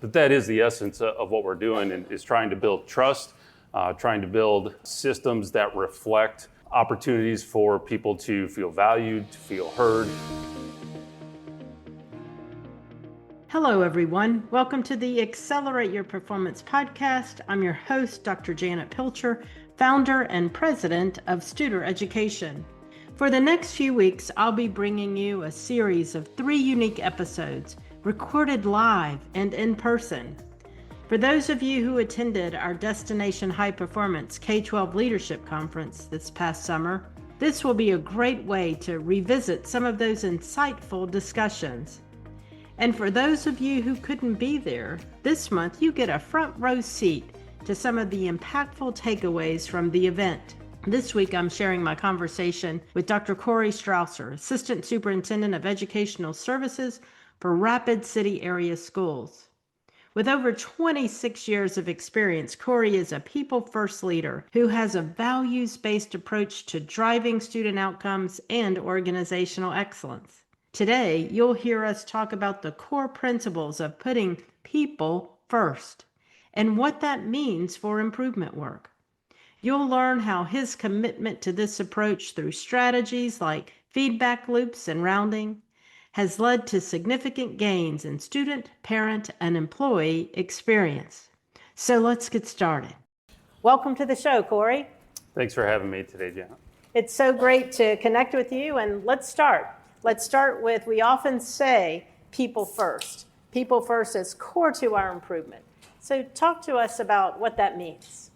But that is the essence of what we're doing, and is trying to build trust, trying to build systems that reflect opportunities for people to feel valued, to feel heard. Hello, everyone. Welcome to the Accelerate Your Performance podcast. I'm your host, Dr. Janet Pilcher, founder and president of Studer Education. For the next few weeks, I'll be bringing you a series of 3 unique episodes recorded live and in person. For those of you who attended our Destination High Performance K-12 Leadership Conference this past summer, this will be a great way to revisit some of those insightful discussions. And for those of you who couldn't be there, this month you get a front row seat to some of the impactful takeaways from the event. This week I'm sharing my conversation with Dr. Corey Strausser, Assistant Superintendent of Educational Services for Rapid City Area Schools. With over 26 years of experience, Corey is a people-first leader who has a values-based approach to driving student outcomes and organizational excellence. Today, you'll hear us talk about the core principles of putting people first and what that means for improvement work. You'll learn how his commitment to this approach through strategies like feedback loops and rounding has led to significant gains in student, parent, and employee experience. So let's get started. Welcome to the show, Corey. Thanks for having me today, Janet. It's so great to connect with you, and let's start. Let's start with, we often say people first. People first is core to our improvement. So talk to us about what that means.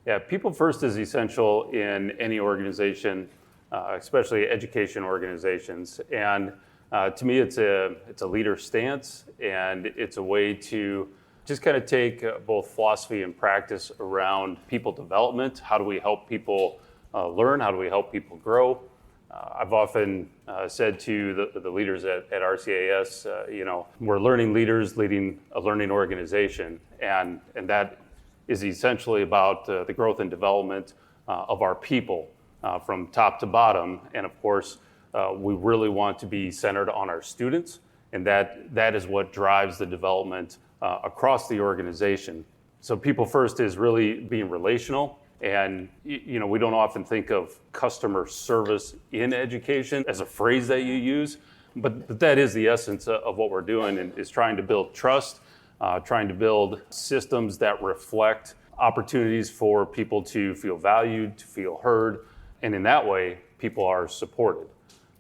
Yeah, people first is essential in any organization, especially education organizations. And to me, it's a leader stance, and it's a way to just kind of take both philosophy and practice around people development. How do we help people learn? How do we help people grow? I've often said to the leaders at RCAS, we're learning leaders leading a learning organization, and that is essentially about the growth and development of our people from top to bottom. And of course, we really want to be centered on our students, and that is what drives the development across the organization. So people first is really being relational. And we don't often think of customer service in education as a phrase that you use, but that is the essence of what we're doing, and is trying to build trust, trying to build systems that reflect opportunities for people to feel valued, to feel heard, and in that way, people are supported.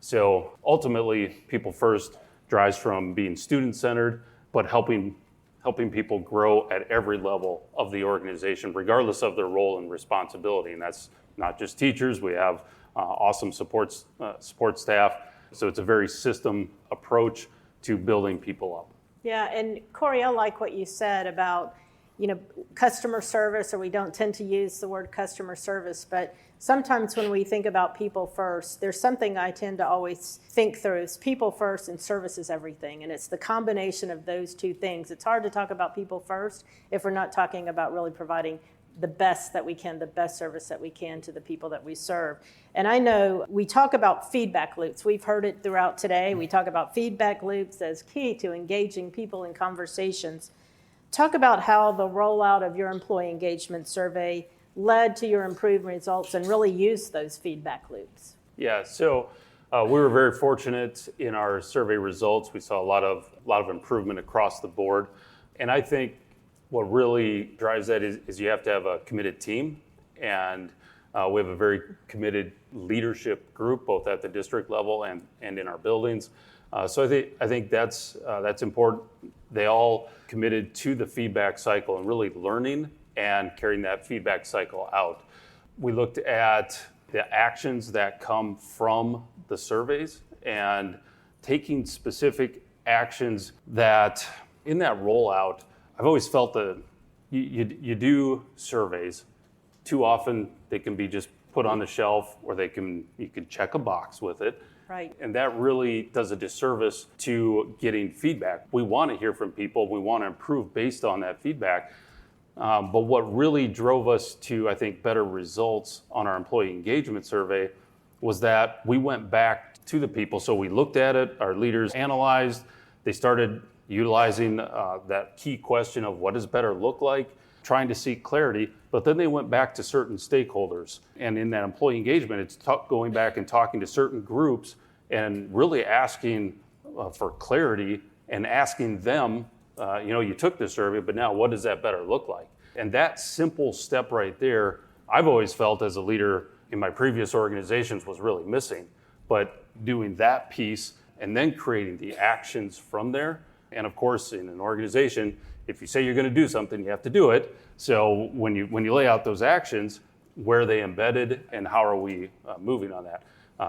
So ultimately, people first drives from being student-centered, but helping people grow at every level of the organization, regardless of their role and responsibility. And that's not just teachers. We have awesome support staff. So it's a very system approach to building people up. Yeah, and Corey, I like what you said about, customer service, or we don't tend to use the word customer service, but sometimes when we think about people first, there's something I tend to always think through is people first and service is everything. And it's the combination of those two things. It's hard to talk about people first if we're not talking about really providing the best that we can, the best service that we can to the people that we serve. And I know we talk about feedback loops. We've heard it throughout today. We talk about feedback loops as key to engaging people in conversations. Talk about how the rollout of your employee engagement survey led to your improved results and really used those feedback loops. Yeah, so we were very fortunate in our survey results. We saw a lot of improvement across the board. And I think what really drives that is you have to have a committed team. And we have a very committed leadership group, both at the district level and in our buildings. So I think that's important. They all committed to the feedback cycle and really learning and carrying that feedback cycle out. We looked at the actions that come from the surveys and taking specific actions that in that rollout, I've always felt that you do surveys. Too often they can be just put on the shelf, or you can check a box with it. Right. And that really does a disservice to getting feedback. We want to hear from people. We want to improve based on that feedback. But what really drove us to, I think, better results on our employee engagement survey was that we went back to the people. So we looked at it, our leaders analyzed, they started utilizing that key question of what does better look like, trying to seek clarity, but then they went back to certain stakeholders. And in that employee engagement, it's going back and talking to certain groups and really asking for clarity and asking them, you took this survey, but now what does that better look like? And that simple step right there, I've always felt as a leader in my previous organizations was really missing. But doing that piece and then creating the actions from there. And of course, in an organization, if you say you're going to do something, you have to do it. So when you lay out those actions, where are they embedded and how are we moving on that?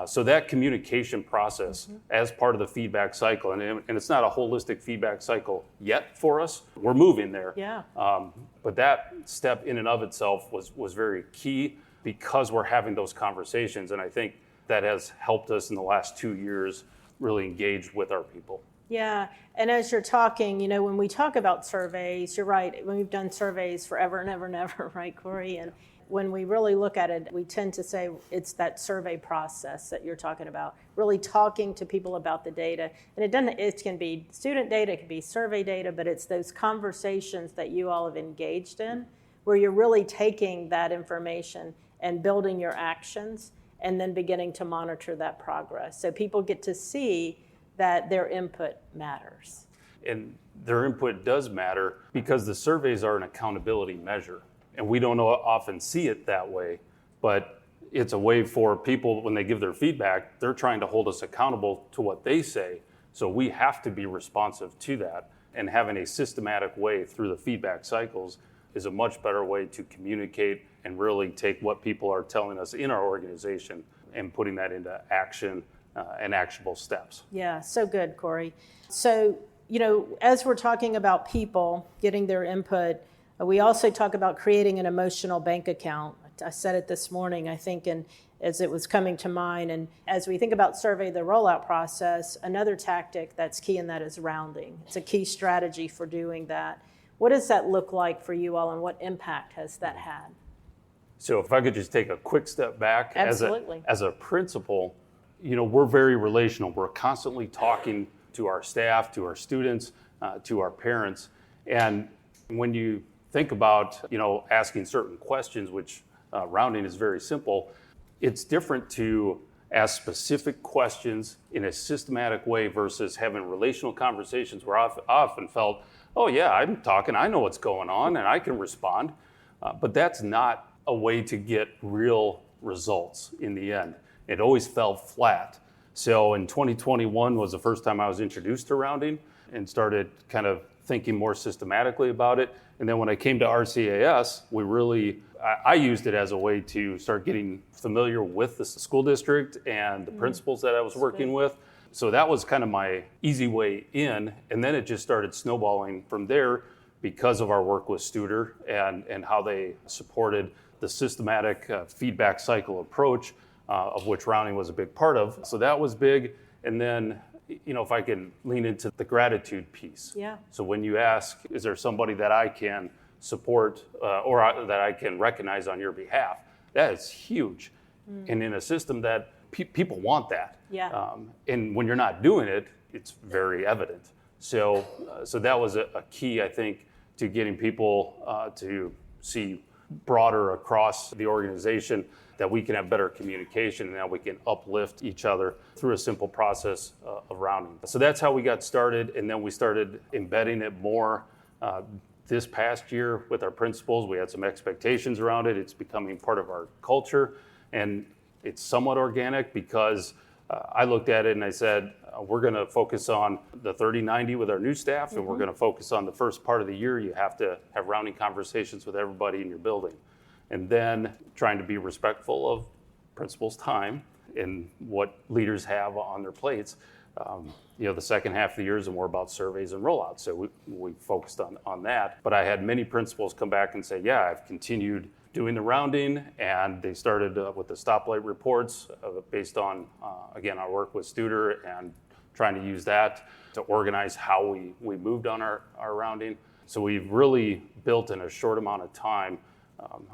So that communication process as part of the feedback cycle, and it's not a holistic feedback cycle yet for us. We're moving there. Yeah. But that step in and of itself was very key because we're having those conversations. And I think that has helped us in the last 2 years really engage with our people. Yeah, and as you're talking, when we talk about surveys, you're right. We've done surveys forever and ever and ever, right, Corey? And when we really look at it, we tend to say it's that survey process that you're talking about, really talking to people about the data. And it can be student data, it can be survey data, but it's those conversations that you all have engaged in where you're really taking that information and building your actions and then beginning to monitor that progress. So people get to see that their input matters. And their input does matter because the surveys are an accountability measure. And we don't often see it that way, but it's a way for people when they give their feedback, they're trying to hold us accountable to what they say. So we have to be responsive to that, and having a systematic way through the feedback cycles is a much better way to communicate and really take what people are telling us in our organization and putting that into action and actionable steps. Yeah, so good, Corey. So, as we're talking about people getting their input, we also talk about creating an emotional bank account. I said it this morning, I think, and as it was coming to mind. And as we think about survey the rollout process, another tactic that's key in that is rounding. It's a key strategy for doing that. What does that look like for you all, and what impact has that had? So if I could just take a quick step back. Absolutely. As a principal, we're very relational. We're constantly talking to our staff, to our students, to our parents. And when you think about, asking certain questions, which rounding is very simple, it's different to ask specific questions in a systematic way versus having relational conversations where I often felt, oh yeah, I'm talking, I know what's going on and I can respond. But that's not a way to get real results in the end. It always fell flat. So in 2021 was the first time I was introduced to rounding and started kind of thinking more systematically about it. And then when I came to RCAS, I used it as a way to start getting familiar with the school district and the principals that I was working with. So that was kind of my easy way in. And then it just started snowballing from there because of our work with Studer and how they supported the systematic feedback cycle approach, of which rounding was a big part of. So that was big. And then, if I can lean into the gratitude piece. Yeah. So when you ask, is there somebody that I can support or that I can recognize on your behalf? That is huge. And in a system that people want that. Yeah. And when you're not doing it, it's very evident. So that was a key, I think, to getting people to see broader across the organization that we can have better communication and that we can uplift each other through a simple process of rounding. So that's how we got started, and then we started embedding it more this past year with our principals. We had some expectations around it. It's becoming part of our culture, and it's somewhat organic because I looked at it and I said, we're going to focus on the 30-90 with our new staff, and we're going to focus on the first part of the year. You have to have rounding conversations with everybody in your building. And then trying to be respectful of principals' time and what leaders have on their plates. The second half of the year is more about surveys and rollouts. So we focused on that. But I had many principals come back and say, yeah, I've continued doing the rounding, and they started with the stoplight reports based on, again, our work with Studer and trying to use that to organize how we moved on our rounding. So we've really built in a short amount of time,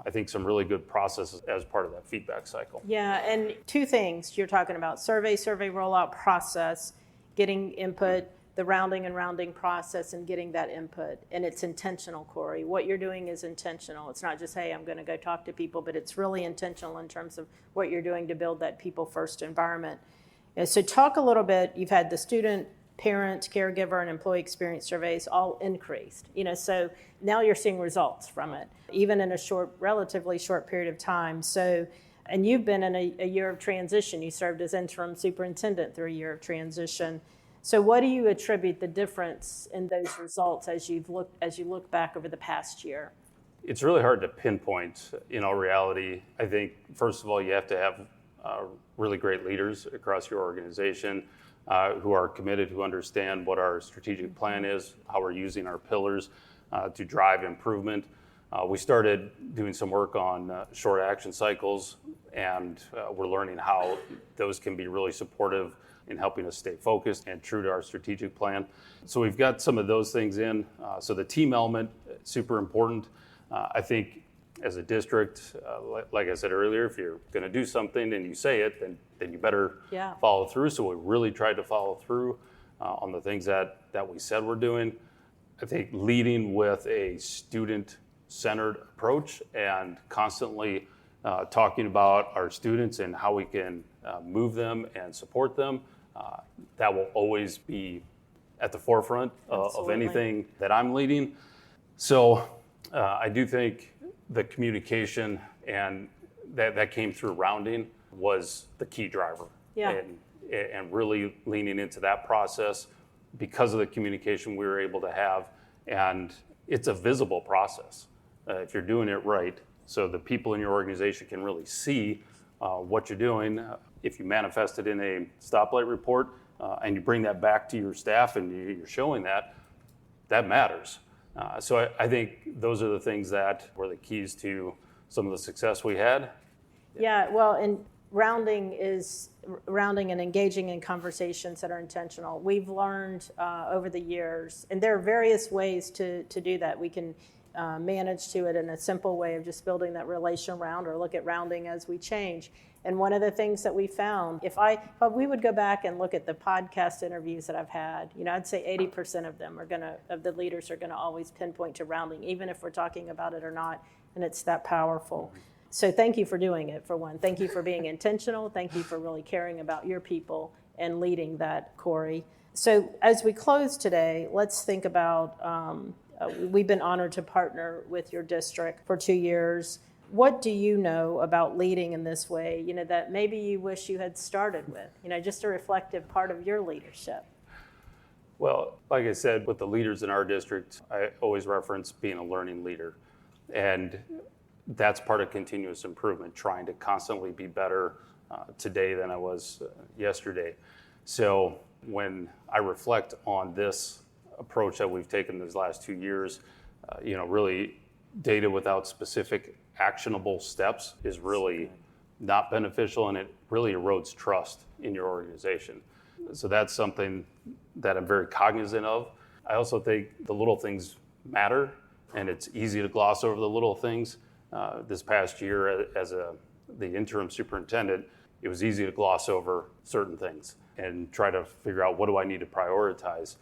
I think, some really good processes as part of that feedback cycle. Yeah, and two things you're talking about: survey rollout process, getting input the rounding process and getting that input. And it's intentional, Corey. What you're doing is intentional. It's not just, hey, I'm going to go talk to people, but it's really intentional in terms of what you're doing to build that people first environment. And so talk a little bit, you've had the student, parent, caregiver, and employee experience surveys all increased. So now you're seeing results from it, even in a relatively short period of time. So, and you've been in a year of transition. You served as interim superintendent through a year of transition. So what do you attribute the difference in those results as you look back over the past year? It's really hard to pinpoint in all reality. I think, first of all, you have to have really great leaders across your organization who are committed, who understand what our strategic plan is, how we're using our pillars to drive improvement. We started doing some work on short action cycles, and we're learning how those can be really supportive in helping us stay focused and true to our strategic plan. So we've got some of those things in. So the team element, super important. I think as a district, like I said earlier, if you're going to do something and you say it, then you better follow through. So we really tried to follow through on the things that we said we're doing. I think leading with a student-centered approach and constantly talking about our students and how we can move them and support them, that will always be at the forefront of anything that I'm leading. So I do think the communication and that came through rounding was the key driver. And really leaning into that process because of the communication we were able to have. And it's a visible process if you're doing it right. So the people in your organization can really see what you're doing. If you manifest it in a stoplight report and you bring that back to your staff and you're showing that matters. So I think those are the things that were the keys to some of the success we had. Yeah, well, and rounding and engaging in conversations that are intentional. We've learned over the years, and there are various ways to do that. We can manage to it in a simple way of just building that relation round, or look at rounding as we change. And one of the things that we found, if we would go back and look at the podcast interviews that I've had, I'd say 80% of them of the leaders are gonna always pinpoint to rounding, even if we're talking about it or not, and it's that powerful. So thank you for doing it, for one. Thank you for being intentional. Thank you for really caring about your people and leading that, Corey. So as we close today, let's think about, we've been honored to partner with your district for 2 years. What do you know about leading in this way, that maybe you wish you had started with, just a reflective part of your leadership? Well, like I said, with the leaders in our district, I always reference being a learning leader. And that's part of continuous improvement, trying to constantly be better today than I was yesterday. So when I reflect on this approach that we've taken these last 2 years, really data without specific actionable steps is really not beneficial, and it really erodes trust in your organization. So that's something that I'm very cognizant of. I also think the little things matter, and it's easy to gloss over the little things. This past year as the interim superintendent, it was easy to gloss over certain things and try to figure out what do I need to prioritize.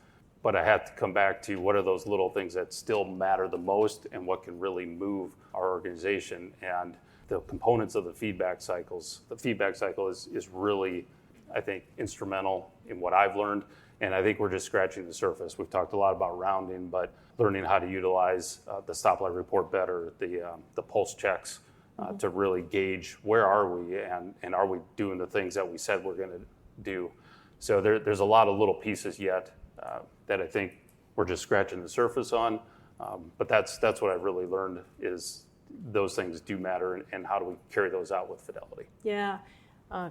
But I had to come back to what are those little things that still matter the most and what can really move our organization. And the components of the feedback cycles, the feedback cycle is really, I think, instrumental in what I've learned. And I think we're just scratching the surface. We've talked a lot about rounding, but learning how to utilize the stoplight report better, the pulse checks to really gauge where are we and are we doing the things that we said we're going to do. So there's a lot of little pieces yet that I think we're just scratching the surface on. But that's what I've really learned is those things do matter, and how do we carry those out with fidelity. Yeah.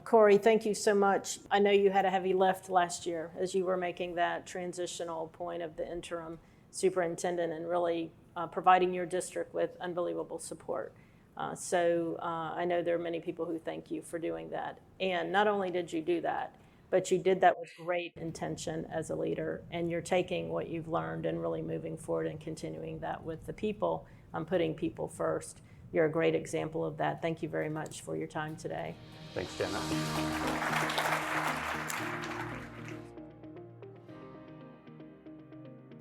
Corey, thank you so much. I know you had a heavy lift last year as you were making that transitional point of the interim superintendent and really providing your district with unbelievable support. So I know there are many people who thank you for doing that. And not only did you do that, but you did that with great intention as a leader, and you're taking what you've learned and really moving forward and continuing that with the people, putting people first. You're a great example of that. Thank you very much for your time today. Thanks, Jenna.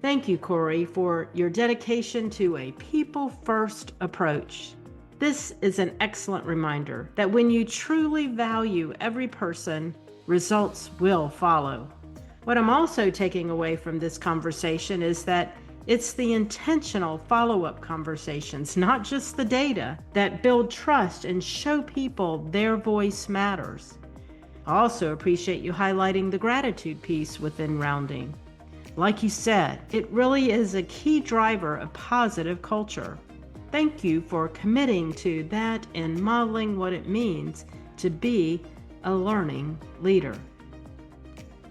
Thank you, Corey, for your dedication to a people-first approach. This is an excellent reminder that when you truly value every person, results will follow. What I'm also taking away from this conversation is that it's the intentional follow-up conversations, not just the data, that build trust and show people their voice matters. I also appreciate you highlighting the gratitude piece within rounding. Like you said, it really is a key driver of positive culture. Thank you for committing to that and modeling what it means to be a learning leader.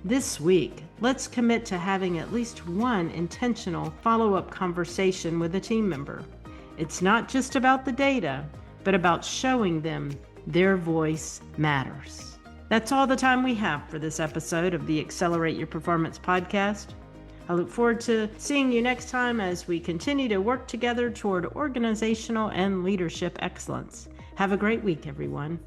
This week, let's commit to having at least one intentional follow-up conversation with a team member. It's not just about the data, but about showing them their voice matters. That's all the time we have for this episode of the Accelerate Your Performance podcast. I look forward to seeing you next time as we continue to work together toward organizational and leadership excellence. Have a great week, everyone.